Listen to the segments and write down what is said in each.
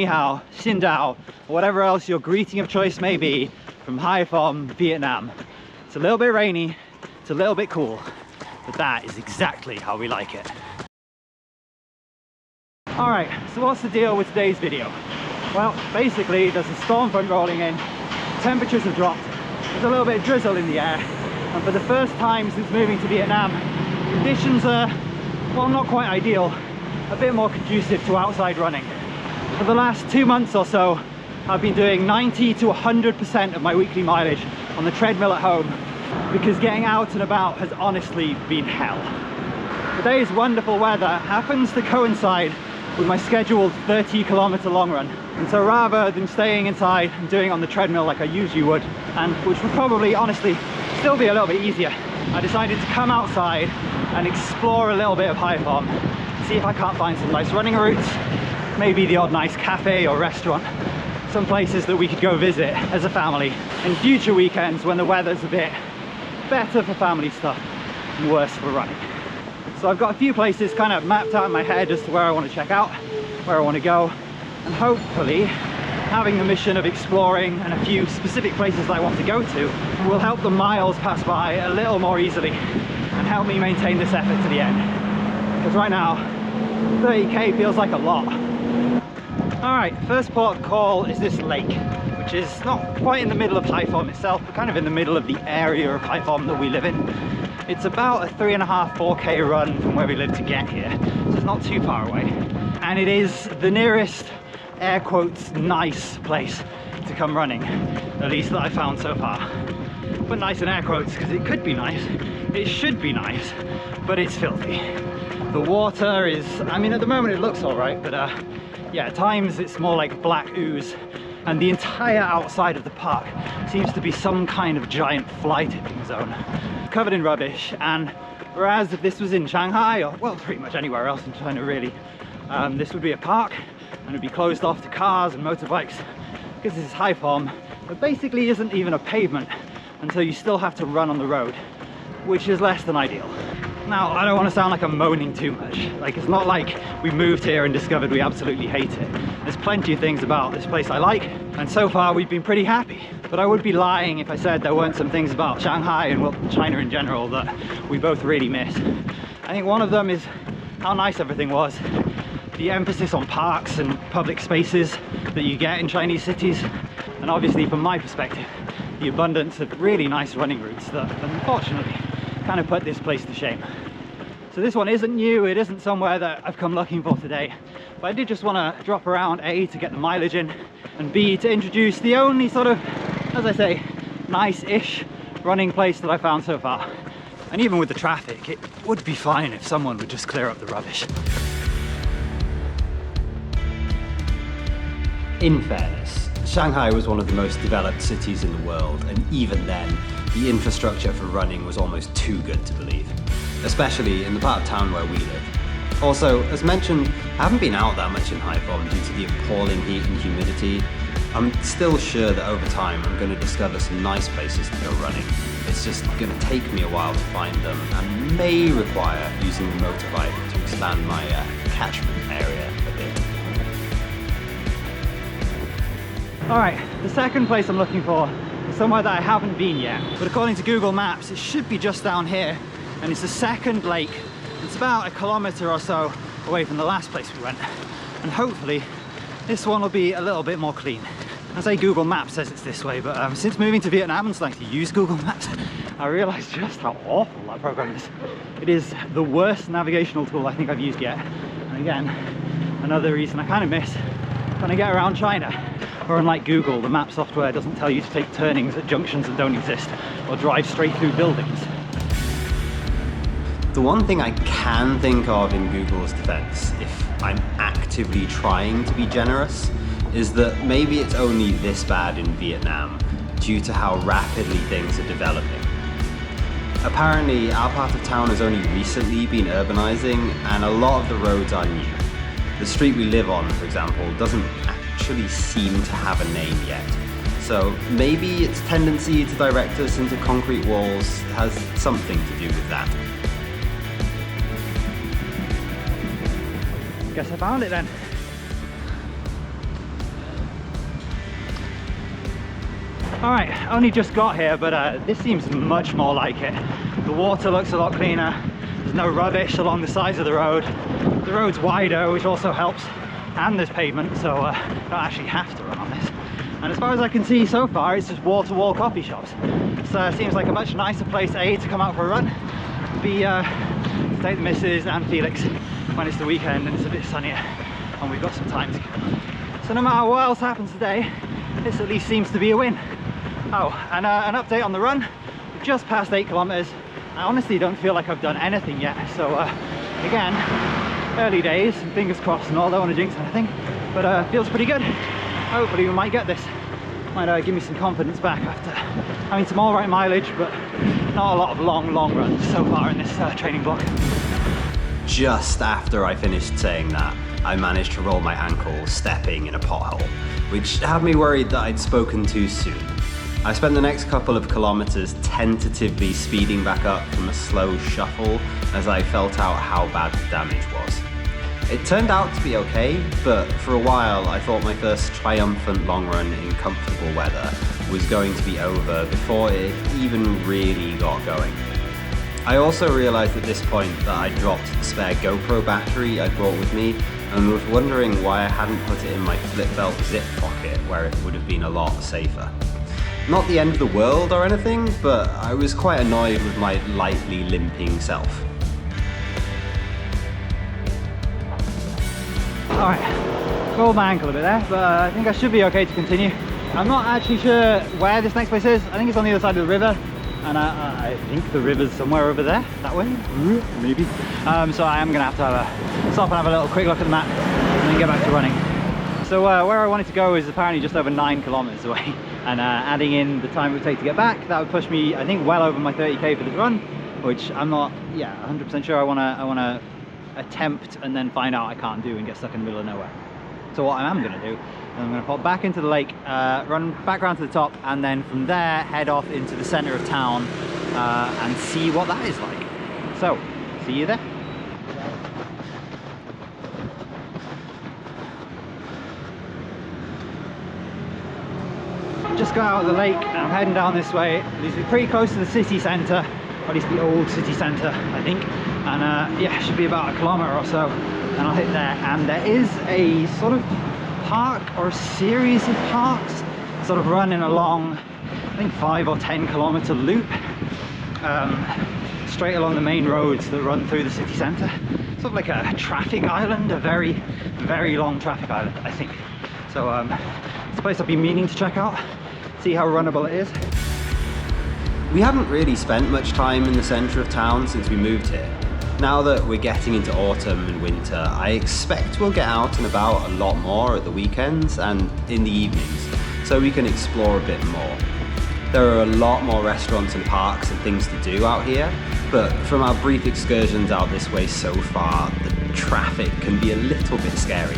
ni hao, xin dao, or whatever else your greeting of choice may be from Haiphong, Vietnam. It's a little bit rainy, it's a little bit cool, but that is exactly how we like it. Alright, so what's the deal with today's video? Well, basically there's a storm front rolling in, temperatures have dropped, there's a little bit of drizzle in the air, and for the first time since moving to Vietnam, conditions are, well, not quite ideal, a bit more conducive to outside running. For the last 2 months or so, I've been doing 90 to 100% of my weekly mileage on the treadmill at home, because getting out and about has honestly been hell. Today's wonderful weather happens to coincide with my scheduled 30-kilometer long run, and so rather than staying inside and doing it on the treadmill like I usually would, and which would probably honestly still be a little bit easier, I decided to come outside and explore a little bit of Haiphong, see if I can't find some nice running routes, maybe the odd nice cafe or restaurant, some places that we could go visit as a family in future weekends when the weather's a bit better for family stuff and worse for running. So I've got a few places kind of mapped out in my head as to where I want to check out, where I want to go, and hopefully having the mission of exploring and a few specific places that I want to go to will help the miles pass by a little more easily and help me maintain this effort to the end. Because right now, 30k feels like a lot. Alright, first port of call is this lake, which is not quite in the middle of Haiphong itself, but kind of in the middle of the area of Haiphong that we live in. It's about a 3.5–4k run from where we live to get here, so it's not too far away. And it is the nearest, air quotes, nice place to come running, at least that I've found so far. But nice in air quotes, because it could be nice, it should be nice, but it's filthy. The water is, I mean, at the moment it looks alright, but yeah, at times it's more like black ooze, and the entire outside of the park seems to be some kind of giant fly tipping zone, covered in rubbish. And whereas if this was in Shanghai, or well, pretty much anywhere else in China really, this would be a park and it'd be closed off to cars and motorbikes. Because this is Haiphong, there basically isn't even a pavement, and so you still have to run on the road, which is less than ideal. Now, I don't want to sound like I'm moaning too much. Like, it's not like we moved here and discovered we absolutely hate it. There's plenty of things about this place I like, and so far we've been pretty happy. But I would be lying if I said there weren't some things about Shanghai and, well, China in general that we both really miss. I think one of them is how nice everything was. The emphasis on parks and public spaces that you get in Chinese cities, and obviously from my perspective, the abundance of really nice running routes that unfortunately kind of put this place to shame. So this one isn't new, it isn't somewhere that I've come looking for today, but I did just want to drop around, A, to get the mileage in, and B, to introduce the only sort of, as I say, nice-ish running place that I found so far. And even with the traffic, it would be fine if someone would just clear up the rubbish. In fairness, Shanghai was one of the most developed cities in the world, and even then, the infrastructure for running was almost too good to believe, especially in the part of town where we live. Also, as mentioned, I haven't been out that much in Haiphong due to the appalling heat and humidity. I'm still sure that over time I'm going to discover some nice places to go running. It's just going to take me a while to find them, and may require using the motorbike to expand my catchment area a bit. Alright, the second place I'm looking for is somewhere that I haven't been yet, but according to Google Maps it should be just down here, and it's the second lake. It's about 1 kilometer or so away from the last place we went, and hopefully this one will be a little bit more clean. I say Google Maps says it's this way, but since moving to Vietnam and starting to use Google Maps, I realised just how awful that program is. It is the worst navigational tool I think I've used yet, and again, another reason I kind of miss when I get around China, where unlike Google, the map software doesn't tell you to take turnings at junctions that don't exist, or drive straight through buildings. The one thing I can think of in Google's defense, if I'm actively trying to be generous, is that maybe it's only this bad in Vietnam due to how rapidly things are developing. Apparently, our part of town has only recently been urbanizing, and a lot of the roads are new. The street we live on, for example, doesn't actually seem to have a name yet. So maybe its tendency to direct us into concrete walls has something to do with that. Guess I found it then. Alright, only just got here, but this seems much more like it. The water looks a lot cleaner, there's no rubbish along the sides of the road. The road's wider, which also helps, and there's pavement, so I don't actually have to run on this. And as far as I can see so far, it's just wall-to-wall coffee shops. So it seems like a much nicer place, A, to come out for a run, B, to take the missus and Felix when it's the weekend and it's a bit sunnier and we've got some time to kill. So no matter what else happens today, this at least seems to be a win. Oh, and an update on the run. We've just passed 8 kilometers. I honestly don't feel like I've done anything yet. So again, early days, and fingers crossed and all, don't want to jinx anything, but feels pretty good. Hopefully we might get this. Might give me some confidence back after having some all right mileage, but not a lot of long runs so far in this training block. Just after I finished saying that, I managed to roll my ankle stepping in a pothole, which had me worried that I'd spoken too soon. I spent the next couple of kilometers tentatively speeding back up from a slow shuffle as I felt out how bad the damage was. It turned out to be okay, but for a while I thought my first triumphant long run in comfortable weather was going to be over before it even really got going. I also realised at this point that I dropped the spare GoPro battery I brought with me and was wondering why I hadn't put it in my flip belt zip pocket where it would have been a lot safer. Not the end of the world or anything, but I was quite annoyed with my lightly limping self. Alright, rolled my ankle a bit there, but I think I should be okay to continue. I'm not actually sure where this next place is. I think it's on the other side of the river, and I think the river's somewhere over there, that way, maybe. So I am going to have stop and have a little quick look at the map and then get back to running. So where I wanted to go is apparently just over 9 kilometers away, and adding in the time it would take to get back, that would push me, I think, well over my 30k for this run, which I'm not 100% sure I want to attempt and then find out I can't do and get stuck in the middle of nowhere. So what I am going to do, I'm going to pop back into the lake, run back around to the top, and then from there head off into the center of town and see what that is like. So, see you there. Just got out of the lake and I'm heading down this way. This is pretty close to the city centre, or at least the old city centre, I think. And yeah, it should be about a kilometre or so, and I'll hit there. And there is a sort of park or a series of parks sort of running along, I think 5 or 10 kilometre loop straight along the main roads that run through the city centre. Sort of like a traffic island, a very long traffic island, I think. So it's a place I've been meaning to check out, see how runnable it is. We haven't really spent much time in the centre of town since we moved here. Now that we're getting into autumn and winter, I expect we'll get out and about a lot more at the weekends and in the evenings, so we can explore a bit more. There are a lot more restaurants and parks and things to do out here, but from our brief excursions out this way so far, the traffic can be a little bit scary.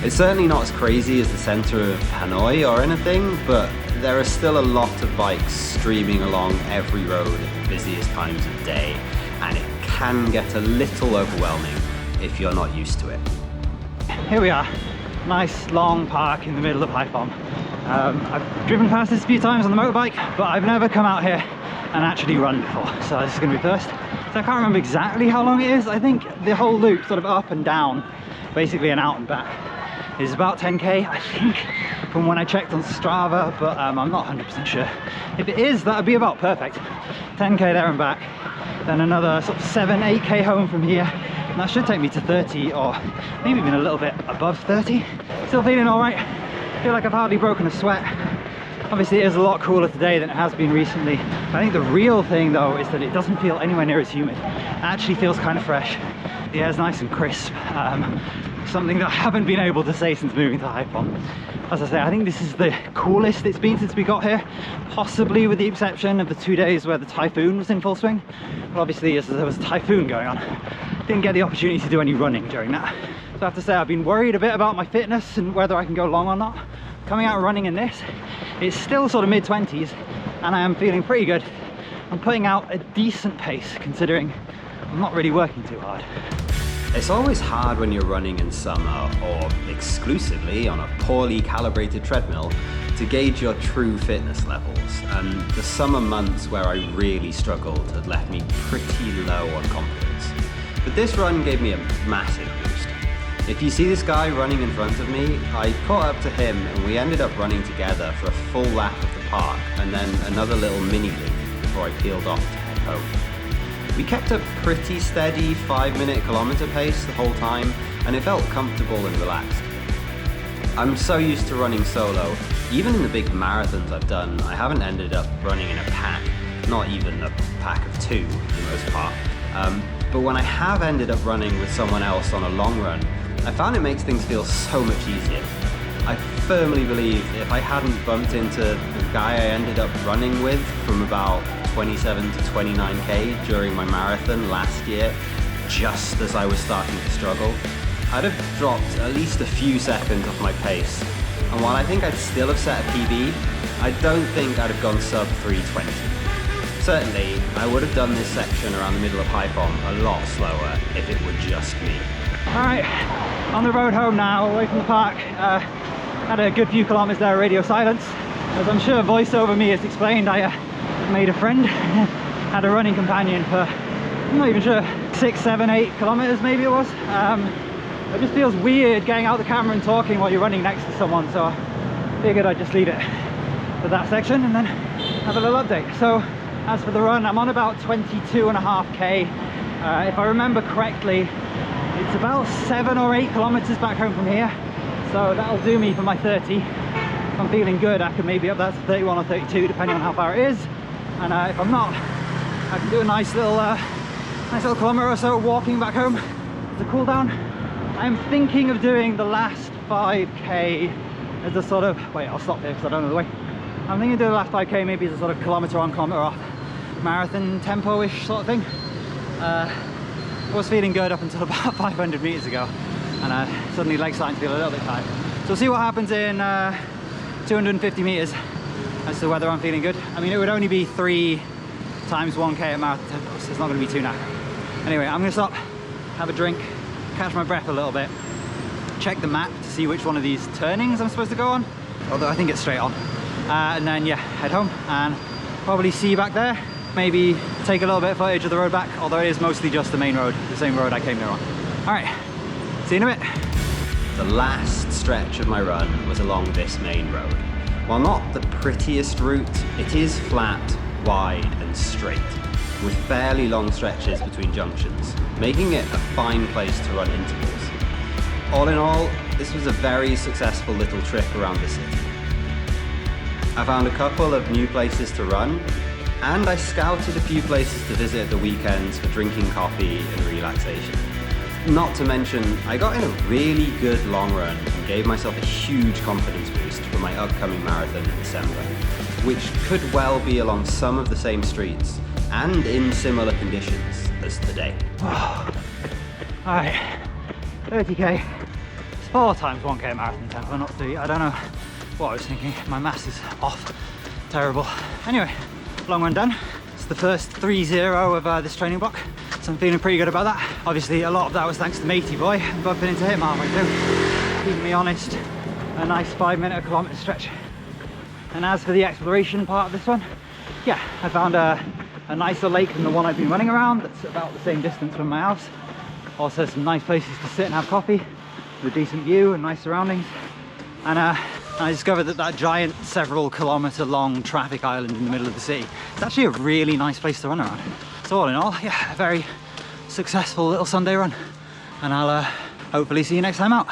It's certainly not as crazy as the centre of Hanoi or anything, but there are still a lot of bikes streaming along every road at the busiest times of day, and it can get a little overwhelming if you're not used to it. Here we are, nice long park in the middle of Haiphong. I've driven past this a few times on the motorbike, but I've never come out here and actually run before, so this is going to be first. So I can't remember exactly how long it is. I think the whole loop, sort of up and down, basically an out and back, is about 10k, I think, from when I checked on Strava, but I'm not 100% sure. If it is, that would be about perfect. 10k there and back, then another sort of 7-8k home from here, and that should take me to 30, or maybe even a little bit above 30. Still feeling all right. Feel like I've hardly broken a sweat. Obviously it is a lot cooler today than it has been recently. I think the real thing though is that it doesn't feel anywhere near as humid. It actually feels kind of fresh. The air's nice and crisp. Something that I haven't been able to say since moving to Haiphong. As I say, I think this is the coolest it's been since we got here, possibly with the exception of the 2 days where the typhoon was in full swing. But obviously, as there was a typhoon going on, didn't get the opportunity to do any running during that. So I have to say, I've been worried a bit about my fitness and whether I can go long or not. Coming out running in this, it's still sort of mid-20s, and I am feeling pretty good. I'm putting out a decent pace, considering I'm not really working too hard. It's always hard when you're running in summer or exclusively on a poorly calibrated treadmill to gauge your true fitness levels, and the summer months where I really struggled had left me pretty low on confidence. But this run gave me a massive boost. If you see this guy running in front of me, I caught up to him and we ended up running together for a full lap of the park and then another little mini loop before I peeled off to head home. We kept a pretty steady 5-minute kilometer pace the whole time, and it felt comfortable and relaxed. I'm so used to running solo. Even in the big marathons I've done, I haven't ended up running in a pack, not even a pack of 2 for the most part. But when I have ended up running with someone else on a long run, I found it makes things feel so much easier. I firmly believe if I hadn't bumped into the guy I ended up running with from about 27 to 29k during my marathon last year, just as I was starting to struggle, I'd have dropped at least a few seconds off my pace. And while I think I'd still have set a PB, I don't think I'd have gone sub 320. Certainly, I would have done this section around the middle of Haiphong a lot slower if it were just me. Alright, on the road home now, away from the park. Had a good few kilometers there, radio silence. As I'm sure voiceover me has explained, I made a friend, had a running companion for, I'm not even sure, 6, 7, 8 kilometers maybe it was. It just feels weird getting out the camera and talking while you're running next to someone, so I figured I'd just leave it for that section and then have a little update. So as for the run, I'm on about 22.5k. If I remember correctly, it's about 7 or 8 kilometers back home from here, so that'll do me for my 30. If I'm feeling good, I could maybe up that to 31 or 32 depending on how far it is, and if I'm not, I can do a nice little kilometer or so walking back home as a cool down. I'm thinking of doing the last 5k as a sort of, wait, I'll stop here because I don't know the way. I'm thinking of doing the last 5k maybe as a sort of kilometer on, kilometer off, marathon tempo-ish sort of thing. I was feeling good up until about 500 meters ago, and suddenly legs starting to feel a little bit tired. So we'll see what happens in 250 meters as to whether I'm feeling good. I mean, it would only be 3 times 1k at marathon tempo, so it's not going to be too knackered. Anyway, I'm going to stop, have a drink, catch my breath a little bit, check the map to see which one of these turnings I'm supposed to go on, although I think it's straight on, and then yeah, head home and probably see you back there. Maybe take a little bit of footage of the road back, although it is mostly just the main road, the same road I came here on. All right, see you in a bit. The last stretch of my run was along this main road. While not the prettiest route, it is flat, wide and straight, with fairly long stretches between junctions, making it a fine place to run intervals. All in all, this was a very successful little trip around the city. I found a couple of new places to run, and I scouted a few places to visit at the weekends for drinking coffee and relaxation. Not to mention, I got in a really good long run and gave myself a huge confidence boost for my upcoming marathon in December, which could well be along some of the same streets and in similar conditions as today. Alright, 30k. It's 4 times 1k marathon tempo, not 3. I don't know what I was thinking. My maths is off. Terrible. Anyway, long run done. It's the first 3-0 of this training block, so I'm feeling pretty good about that. Obviously, a lot of that was thanks to matey boy bumping into him halfway through, keeping me honest. A nice 5-minute kilometer stretch. And as for the exploration part of this one, yeah, I found a nicer lake than the one I've been running around that's about the same distance from my house. Also some nice places to sit and have coffee with a decent view and nice surroundings. And I discovered that giant several kilometer long traffic island in the middle of the city, it's actually a really nice place to run around. So all in all, yeah, a very successful little Sunday run. And I'll hopefully see you next time out.